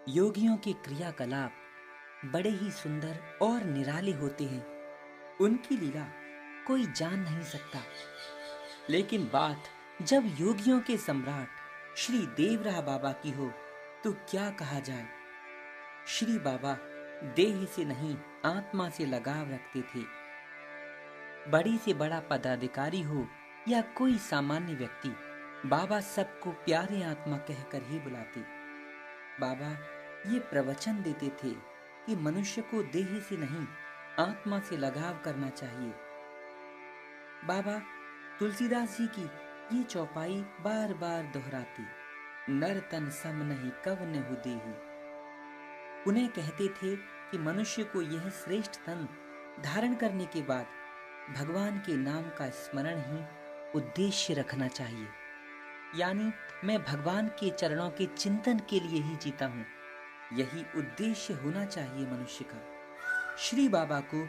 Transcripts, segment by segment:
योगियों के क्रियाकलाप बड़े ही सुंदर और निराले होते हैं। उनकी लीला कोई जान नहीं सकता। लेकिन बात जब योगियों के सम्राट श्री देवराह बाबा की हो तो क्या कहा जाए। श्री बाबा देह से नहीं आत्मा से लगाव रखते थे। बड़ी से बड़ा पदाधिकारी हो या कोई सामान्य व्यक्ति, बाबा सबको प्यारे आत्मा कहकर ही बुलाते। बाबा ये प्रवचन देते थे कि मनुष्य को देह से नहीं आत्मा से लगाव करना चाहिए। बाबा तुलसीदास जी की ये चौपाई बार बार दोहराती, नर तन सम नहीं कवने हु देहि। उन्हें कहते थे कि मनुष्य को यह श्रेष्ठ तन धारण करने के बाद भगवान के नाम का स्मरण ही उद्देश्य रखना चाहिए। यानी मैं भगवान के चरणों के चिंतन के लिए ही जीता हूँ, यही उद्देश्य होना चाहिए मनुष्य का। श्री बाबा को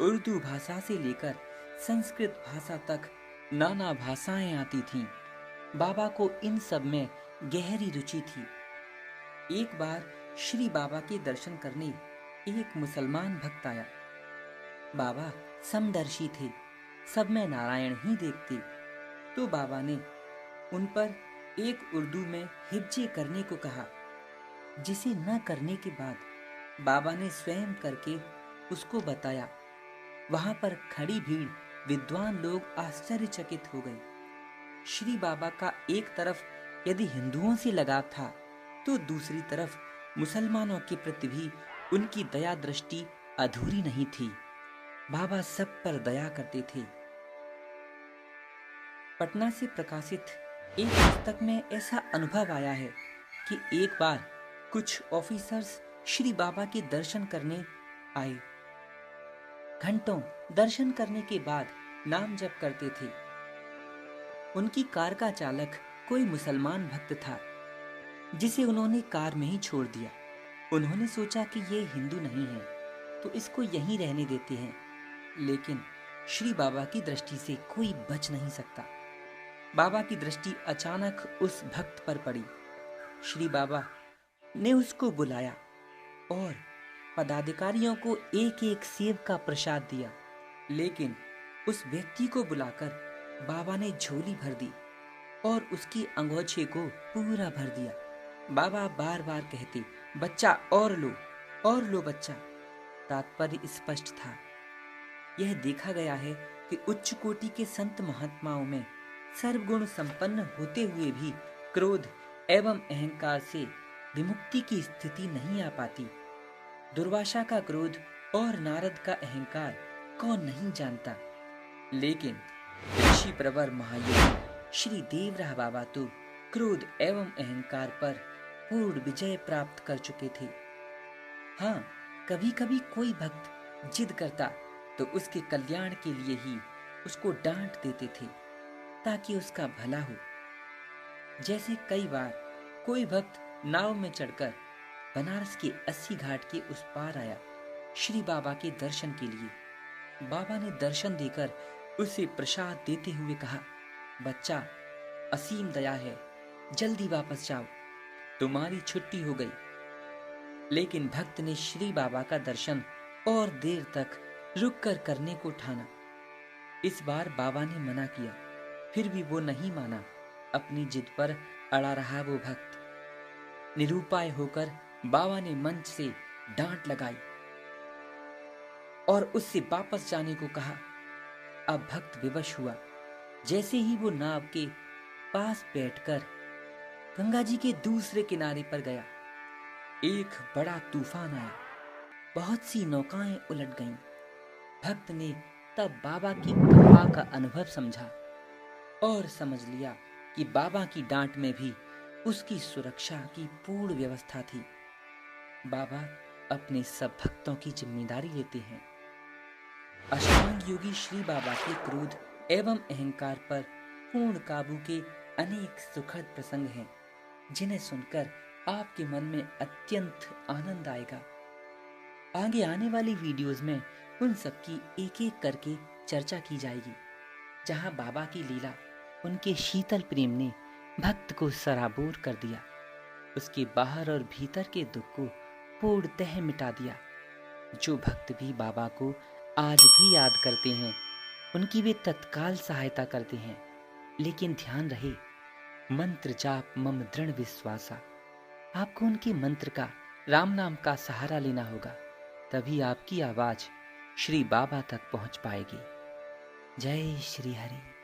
उर्दू भाषा से लेकर संस्कृत भाषा तक नाना भाषाएं आती थीं। बाबा को इन सब में गहरी रुचि थी। एक बार श्री बाबा के दर्शन करने एक मुसलमान भक्त आया। बाबा समदर्शी थे, सब में नारायण ही देखते। तो बाबा ने उन पर एक उर्दू में हिज्जे करने को कहा, जिसे न करने के बाद बाबा ने स्वयं करके उसको बताया। वहां पर खड़ी भीड़ विद्वान लोग आश्चर्यचकित हो गए। श्री बाबा का एक तरफ यदि हिंदुओं से लगाव था, तो दूसरी तरफ मुसलमानों के प्रति भी उनकी दया दृष्टि अधूरी नहीं थी। बाबा सब पर दया करते थे। पटना से प्रकाशित एक पुस्तक में ऐसा अनुभव आया है कि एक बार कुछ ऑफिसर्स श्री बाबा के दर्शन करने आए। घंटों दर्शन करने के बाद नाम जप करते थे। उनकी कार का चालक कोई मुसलमान भक्त था, जिसे उन्होंने कार में ही छोड़ दिया। उन्होंने सोचा कि ये हिंदू नहीं है तो इसको यहीं रहने देते हैं। लेकिन श्री बाबा की दृष्टि से कोई बच नहीं सकता। बाबा की दृष्टि अचानक उस भक्त पर पड़ी। श्री बाबा ने उसको बुलाया और पदाधिकारियों को एक एक सेब का प्रसाद दिया। लेकिन उस व्यक्ति को बुलाकर बाबा ने झोली भर दी और उसकी अंगोछे को पूरा भर दिया। बाबा बार बार कहते, बच्चा और लो बच्चा। तात्पर्य स्पष्ट था। यह देखा गया है कि उच्च कोटि के संत महात्माओं में सर्वगुण संपन्न होते हुए भी क्रोध एवं अहंकार से विमुक्ति की स्थिति नहीं आ पाती। दुर्वासा का क्रोध और नारद का अहंकार कौन नहीं जानता। लेकिन ऋषि प्रवर महायोगी श्री देवराह बाबा तो क्रोध एवं अहंकार पर पूर्ण विजय प्राप्त कर चुके थे। हाँ, कभी कभी कोई भक्त जिद करता तो उसके कल्याण के लिए ही उसको डांट देते थे, ताकि उसका भला हो। जैसे कई बार कोई भक्त नाव में चढ़कर बनारस के 80 घाट के उस पार आया श्री बाबा के दर्शन के लिए। बाबा ने दर्शन देकर उसे प्रसाद देते हुए कहा, बच्चा असीम दया है, जल्दी वापस जाओ, तुम्हारी छुट्टी हो गई। लेकिन भक्त ने श्री बाबा का दर्शन और देर तक रुक कर करने को ठाना। इस बार बाबा ने मना किया, फिर भी वो नहीं माना। अपनी जिद पर अड़ा रहा वो भक्त। निरुपाय होकर बाबा ने मंच से डांट लगाई और उससे वापस जाने को कहा। अब भक्त विवश हुआ। जैसे ही वो नाव के पास बैठकर गंगा जी के दूसरे किनारे पर गया, एक बड़ा तूफान आया। बहुत सी नौकाएं उलट गईं। भक्त ने तब बाबा की कृपा का अनुभव समझा और समझ लिया कि बाबा की डांट में भी उसकी सुरक्षा की पूर्ण व्यवस्था थी। बाबा अपने सब भक्तों की जिम्मेदारी लेते हैं। अष्टांग योगी श्री बाबा के क्रोध एवं अहंकार पर पूर्ण काबू के अनेक सुखद प्रसंग हैं, जिन्हें सुनकर आपके मन में अत्यंत आनंद आएगा। आगे आने वाली वीडियोस में उन सब की एक एक करके चर्चा की जाएगी, जहां बाबा की लीला, उनके शीतल प्रेम ने भक्त को सराबोर कर दिया। उसके बाहर और भीतर के दुख को पूर्णतः मिटा दिया। जो भक्त भी बाबा को आज भी याद करते हैं, उनकी वे तत्काल सहायता करते हैं। लेकिन ध्यान रहे, मंत्र जाप मम दृढ़ विश्वासा। आपको उनके मंत्र का, राम नाम का सहारा लेना होगा, तभी आपकी आवाज श्री बाबा तक पहुंच पाएगी। जय श्री हरि।